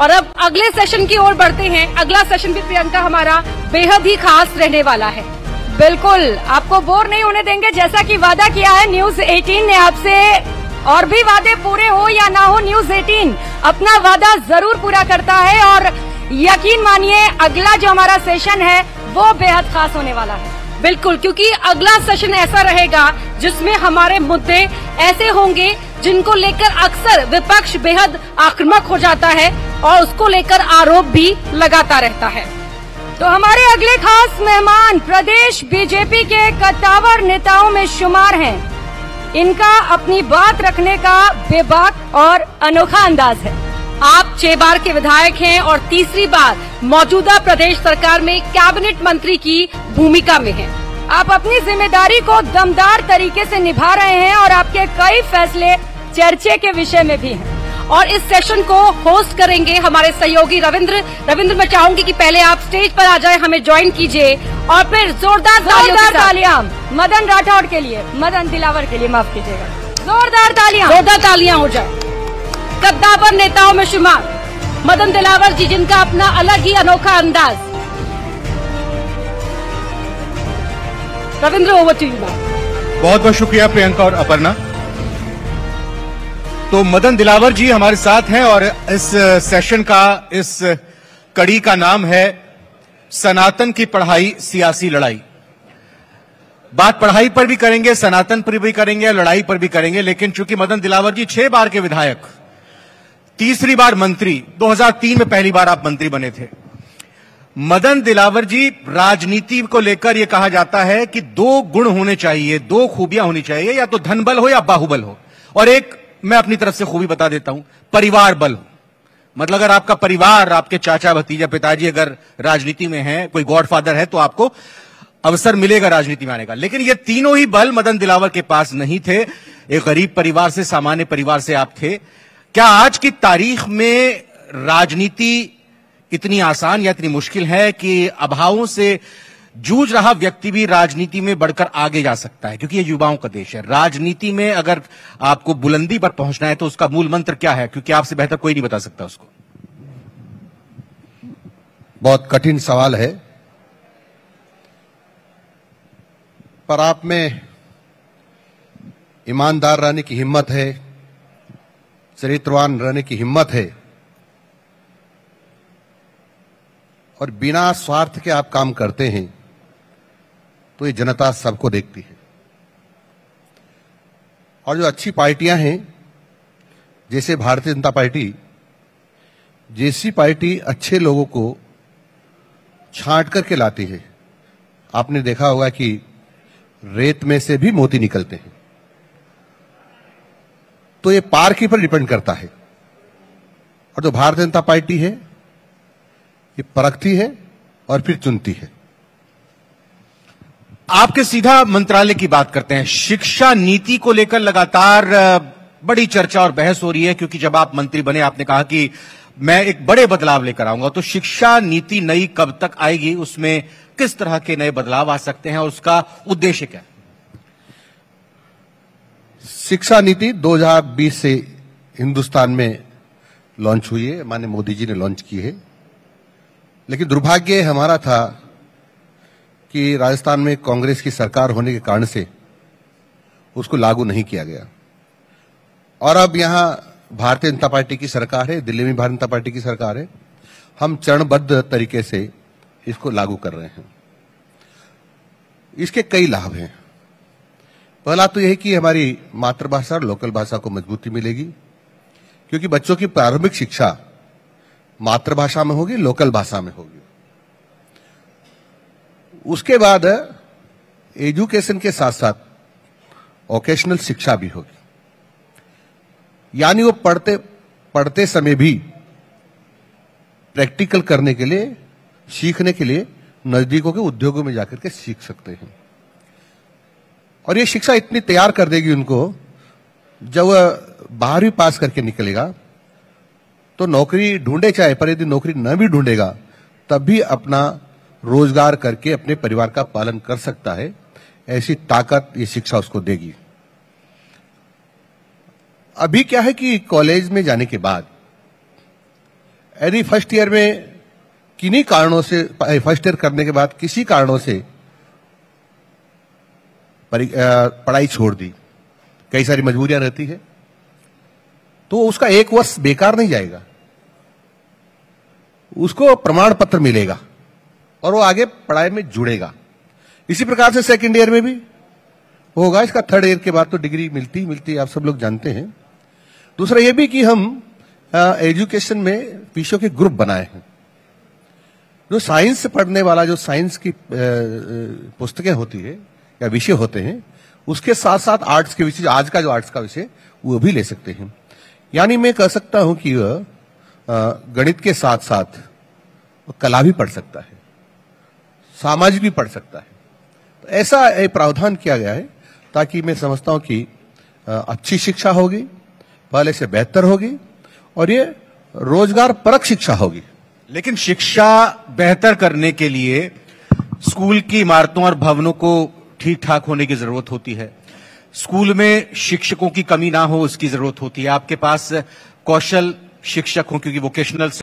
और अब अगले सेशन की ओर बढ़ते हैं। अगला सेशन भी प्रियंका हमारा बेहद ही खास रहने वाला है। बिल्कुल आपको बोर नहीं होने देंगे, जैसा कि वादा किया है न्यूज 18 ने आपसे, और भी वादे पूरे हो या ना हो, न्यूज 18 अपना वादा जरूर पूरा करता है। और यकीन मानिए अगला जो हमारा सेशन है वो बेहद खास होने वाला है। बिल्कुल, क्योंकि अगला सेशन ऐसा रहेगा जिसमें हमारे मुद्दे ऐसे होंगे जिनको लेकर अक्सर विपक्ष बेहद आक्रामक हो जाता है और उसको लेकर आरोप भी लगाता रहता है। तो हमारे अगले खास मेहमान प्रदेश बीजेपी के कद्दावर नेताओं में शुमार हैं। इनका अपनी बात रखने का बेबाक और अनोखा अंदाज है। आप 6 बार के विधायक हैं और तीसरी बार मौजूदा प्रदेश सरकार में कैबिनेट मंत्री की भूमिका में हैं। आप अपनी जिम्मेदारी को दमदार तरीके से निभा रहे हैं और आपके कई फैसले चर्चे के विषय में भी हैं। और इस सेशन को होस्ट करेंगे हमारे सहयोगी रविंद्र। मैं चाहूंगी कि पहले आप स्टेज पर आ जाए, हमें ज्वाइन कीजिए और फिर जोरदार तालियां मदन राठौड़ के लिए, मदन दिलावर के लिए, माफ कीजिएगा, जोरदार तालियां हो जाए। कद्दावर नेताओं में शुमार मदन दिलावर जी, जिनका अपना अलग ही अनोखा अंदाज। Ravindra, over to you. बहुत बहुत शुक्रिया प्रियंका और अपर्णा। तो मदन दिलावर जी हमारे साथ हैं और इस सेशन का, इस कड़ी का नाम है सनातन की पढ़ाई सियासी लड़ाई। बात पढ़ाई पर भी करेंगे, सनातन पर भी करेंगे, लड़ाई पर भी करेंगे, लेकिन चूंकि मदन दिलावर जी 6 बार के विधायक, तीसरी बार मंत्री, 2003 में पहली बार आप मंत्री बने थे। मदन दिलावर जी, राजनीति को लेकर यह कहा जाता है कि 2 गुण होने चाहिए, 2 खूबियां होनी चाहिए, या तो धन बल हो या बाहुबल हो, और एक मैं अपनी तरफ से खूबी बता देता हूं, परिवार बल हो। मतलब अगर आपका परिवार, आपके चाचा भतीजा पिताजी अगर राजनीति में है, कोई गॉडफादर है, तो आपको अवसर मिलेगा राजनीति में आने का। लेकिन ये तीनों ही बल मदन दिलावर के पास नहीं थे। एक गरीब परिवार से, सामान्य परिवार से आप थे। क्या आज की तारीख में राजनीति इतनी आसान या इतनी मुश्किल है कि अभावों से जूझ रहा व्यक्ति भी राजनीति में बढ़कर आगे जा सकता है? क्योंकि ये युवाओं का देश है। राजनीति में अगर आपको बुलंदी पर पहुंचना है तो उसका मूल मंत्र क्या है? क्योंकि आपसे बेहतर कोई नहीं बता सकता उसको। बहुत कठिन सवाल है, पर आप में ईमानदार रहने की हिम्मत है, चरित्रवान रहने की हिम्मत है, और बिना स्वार्थ के आप काम करते हैं, तो ये जनता सबको देखती है। और जो अच्छी पार्टियां हैं, जैसे भारतीय जनता पार्टी जैसी पार्टी अच्छे लोगों को छांट करके लाती है। आपने देखा होगा कि रेत में से भी मोती निकलते हैं। तो ये पार्टी पर डिपेंड करता है। और जो भारतीय जनता पार्टी है, ये परखती है और फिर चुनती है। आपके सीधा मंत्रालय की बात करते हैं। शिक्षा नीति को लेकर लगातार बड़ी चर्चा और बहस हो रही है, क्योंकि जब आप मंत्री बने आपने कहा कि मैं एक बड़े बदलाव लेकर आऊंगा। तो शिक्षा नीति नई कब तक आएगी? उसमें किस तरह के नए बदलाव आ सकते हैं और उसका उद्देश्य क्या है? शिक्षा नीति 2020 से हिंदुस्तान में लॉन्च हुई है, माननीय मोदी जी ने लॉन्च की है। लेकिन दुर्भाग्य हमारा था कि राजस्थान में कांग्रेस की सरकार होने के कारण से उसको लागू नहीं किया गया। और अब यहां भारतीय जनता पार्टी की सरकार है, दिल्ली में भारतीय जनता पार्टी की सरकार है। हम चरणबद्ध तरीके से इसको लागू कर रहे हैं। इसके कई लाभ हैं। पहला तो यह है कि हमारी मातृभाषा और लोकल भाषा को मजबूती मिलेगी, क्योंकि बच्चों की प्रारंभिक शिक्षा मातृभाषा में होगी, लोकल भाषा में होगी। उसके बाद एजुकेशन के साथ साथ वोकेशनल शिक्षा भी होगी, यानी वो पढ़ते समय भी प्रैक्टिकल करने के लिए, सीखने के लिए नजदीकों के उद्योगों में जाकर के सीख सकते हैं। और ये शिक्षा इतनी तैयार कर देगी उनको, जब वह 12वीं पास करके निकलेगा तो नौकरी ढूंढे चाहे, पर यदि नौकरी न भी ढूंढेगा तब भी अपना रोजगार करके अपने परिवार का पालन कर सकता है। ऐसी ताकत ये शिक्षा उसको देगी। अभी क्या है कि कॉलेज में जाने के बाद यदि फर्स्ट ईयर में किन्हीं कारणों से, फर्स्ट ईयर करने के बाद किसी कारणों से पढ़ाई छोड़ दी, कई सारी मजबूरियां रहती है, तो उसका एक वर्ष बेकार नहीं जाएगा, उसको प्रमाण पत्र मिलेगा और वो आगे पढ़ाई में जुड़ेगा। इसी प्रकार से सेकंड ईयर में भी होगा, इसका थर्ड ईयर के बाद तो डिग्री मिलती आप सब लोग जानते हैं। दूसरा ये भी कि हम एजुकेशन में विषयों के ग्रुप बनाए हैं। जो साइंस से पढ़ने वाला, जो साइंस की पुस्तकें होती है या विषय होते हैं, उसके साथ साथ आर्ट्स के विषय, आज का जो आर्ट्स का विषय, वो भी ले सकते हैं। यानी मैं कह सकता हूं कि वह गणित के साथ साथ कला भी पढ़ सकता है, सामाजिक भी पढ़ सकता है। तो ऐसा एक प्रावधान किया गया है ताकि मैं समझता हूं कि अच्छी शिक्षा होगी, पहले से बेहतर होगी और ये रोजगार परक शिक्षा होगी। लेकिन शिक्षा बेहतर करने के लिए स्कूल की इमारतों और भवनों को ठीक ठाक होने की जरूरत होती है। स्कूल में शिक्षकों की कमी ना हो, इसकी जरूरत होती है। आपके पास कौशल शिक्षक हो, क्योंकि वोकेशनल